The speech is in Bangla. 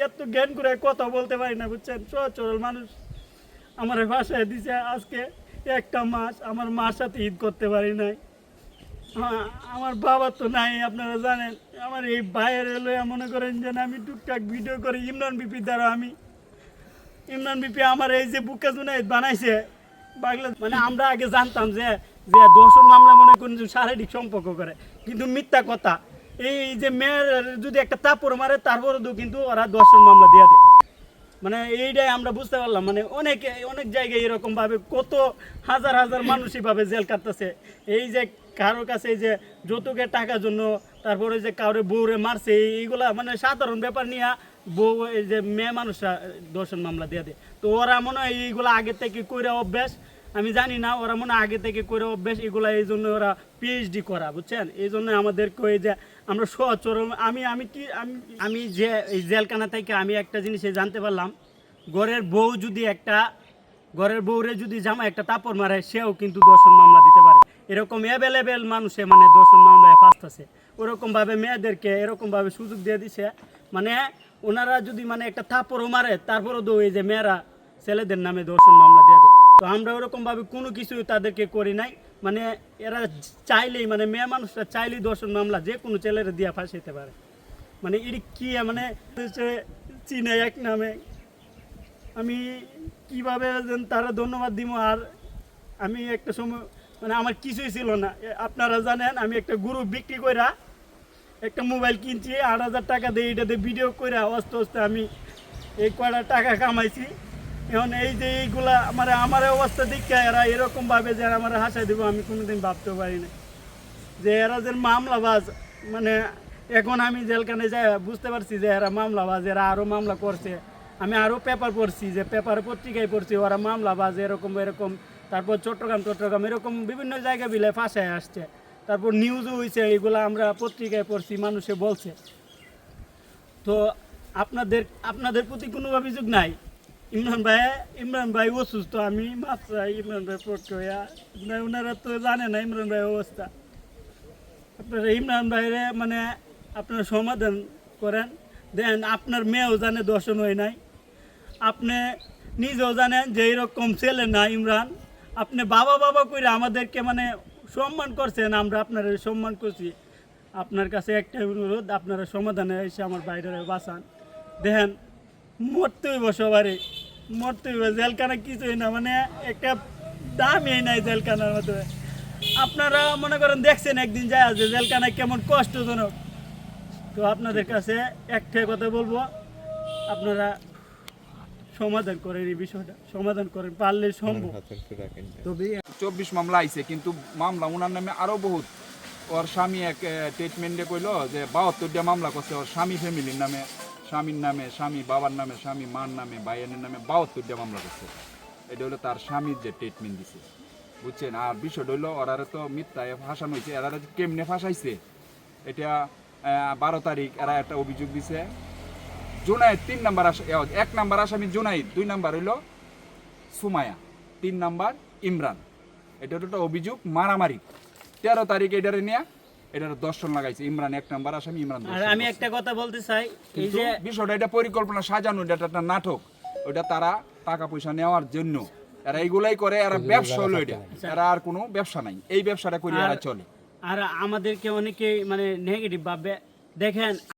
এত জ্ঞান করে কথা বলতে পারি না বুঝছেন, সহজ সরল মানুষ। আমার বাসায় দিছে আজকে একটা মাস, আমার মার সাথে ঈদ করতে পারি নাই। আমার বাবা তো নাই, আপনারা জানেন। আমার এই ভাইয়ের এলো মনে করেন যে আমি টুকটাক ভিডিও করি ইমরান বিপি দ্বারা। ইমরান বিপি আমার এই যে বুকে জুনাইদ বানাইছে বাংলা, মানে আমরা আগে জানতাম যে যে দর্শন মামলা মনে করেন যে শারীরিক সম্পর্ক করে, কিন্তু মিথ্যা কথা। এই যে মেয়ের যদি একটা তাপড় মারে তারপরেও কিন্তু ওরা দর্শন মামলা দিয়ে দেয়। মানে এইটাই আমরা বুঝতে পারলাম। মানে অনেক জায়গায় এরকমভাবে কত হাজার হাজার মানুষ এইভাবে জেল কাটতেছে। এই যে কারোর কাছে এই যে যৌতুকের টাকার জন্য, তারপরে যে কারোর বউরে মারছে, এইগুলা মানে সাধারণ ব্যাপার নিয়ে বউ এই যে মেয়ে মানুষরা দর্শন মামলা দিয়ে দেয়। তো ওরা মনে হয় এইগুলো আগে থেকে করে অভ্যাস, আমি জানি না, ওরা মনে হয় আগে থেকে করে অভ্যাস এগুলা, এই জন্য ওরা পিএইচডি করা বুঝছেন। এই জন্য আমাদেরকে ওই যে আমরা সচরম আমি যে এই জেলখানা থেকে আমি একটা জিনিস জানতে পারলাম, ঘরের বউরে যদি জামা একটা তাপড় মারে সেও কিন্তু দর্শন মামলা দিতে পারে। এরকম অ্যাভেলেবেল মানুষে মানে দর্শন মামলায় ফার্স্ট আছে। ওরকমভাবে মেয়েদেরকে এরকমভাবে সুযোগ দিয়ে দিছে, মানে ওনারা যদি মানে একটা থাপড়ও মারে তারপরেও তো এই যে মেয়েরা ছেলেদের নামে দর্শন মামলা দিয়ে দেয়। তো আমরা ওরকমভাবে কোনো কিছু তাদেরকে করি নাই। মানে এরা চাইলেই, মানে মেয়ে মানুষরা চাইলেই দর্শন মামলা যে কোনো ছেলেরা দিয়ে ফাঁসাইতে পারে। মানে এটি কি, মানে চিনে এক নামে আমি কিভাবে তারা ধন্যবাদ দিব। আর আমি একটা সময় মানে আমার কিছুই ছিল না, আপনারা জানেন। আমি একটা গ্রুপ বিক্রি কইরা একটা মোবাইল কিনছি 8,000 টাকা দিয়ে, এটাতে ভিডিও করে আস্তে আস্তে আমি এই কয়টা টাকা কামাইছি। এখন এই যে এইগুলা আমার অবস্থা দেখে এরা এরকমভাবে যে আমার হাসাই দেবো আমি কোনোদিন ভাবতেও পারি না। যে এরা যে মামলাবাজ, মানে এখন আমি জেলখানে যাই বুঝতে পারছি যে এরা মামলাবাজ, এরা আরও মামলা করছে। আমি আরও পেপার পড়ছি, যে পেপার পত্রিকায় পড়ছি ওরা মামলাবাজ এরকম। তারপর চট্টগ্রাম এরকম বিভিন্ন জায়গা বিলে ফাঁসায় আসছে। তারপর নিউজও হয়েছে, এগুলো আমরা পত্রিকায় পড়ছি, মানুষে বলছে। তো আপনাদের প্রতি কোনো অভিযোগ নাই। ইমরান ভাই অসুস্থ, আমি মাত্র ইমরান ভাই পক্ষে হইয়া, ওনারা তো জানে না ইমরান ভাইয়ের অবস্থা। আপনারা ইমরান ভাইরে মানে আপনারা সমাধান করেন। দেন আপনার মেয়েও জানে দর্শন হয় নাই, আপনি নিজেও জানেন যে এরকম ছেলে না ইমরান। আপনি বাবা করে আমাদেরকে মানে সম্মান করছেন, আমরা আপনার সম্মান করছি। আপনার কাছে একটা অনুরোধ, আপনারা সমাধানে এসে আমার বাইরে বাঁচান। দেখেন মরতে হইব, সবারই মরতে হইব। জেলখানা কিছুই না, মানে একটা দামই নাই জেলখানার মধ্যে। আপনারা মনে করেন দেখছেন একদিন যায় যে জেলখানায় কেমন কষ্টজনক। তো আপনাদের কাছে একটাই কথা বলবো, আপনারা সমাধান করেন, এই বিষয়টা সমাধান করেন, পারলে সম্ভব। তবে 24 মামলা আইছে, কিন্তু মামলা ওনার নামে আরো বহুত। ওর স্বামী এক ট্রিটমেন্টে কইলো যে 72টা মামলা করছে ওর স্বামী ফ্যামিলির নামে, স্বামীর নামে, স্বামী বাবার নামে, স্বামী মার নামে, ভাইয়ের নামে 72টা মামলা করছে। এটা হলো তার স্বামীর যে ট্রিটমেন্ট দিছে, বুঝছেন। আর বিষয়টা হইলো ওরা তো মিথ্যায় ফাঁসানো হয়েছে। এরা কেমনে ফাঁসাইছে, এটা 12 তারিখ এরা একটা অভিযোগ দিছে। জুনাইদ 3 নাম্বার, 1 নাম্বার আসামি জুনাইদ, 2 নাম্বার হইল সুমায়া, 3 নাম্বার ইমরান। এটা একটা অভিযোগ মারামারি। 13 তারিখ এটারে নিয়ে এটার দর্শন লাগাইছে ইমরান 1 নাম্বার আসামি, ইমরান। আর আমি একটা কথা বলতে চাই, এই যে বিষয়টা এটা পরিকল্পনা সাজানো, এটা একটা নাটক। ওইটা তারা টাকা পয়সা নেওয়ার জন্য এরা এইগুলাই করে। এরা ব্যবসা হলো এটা, এরা আর কোনো ব্যবসা নাই, এই ব্যবসাটা করে এরা চলে। আর আমাদেরকে অনেকে মানে নেগেটিভ ভাবে দেখেন।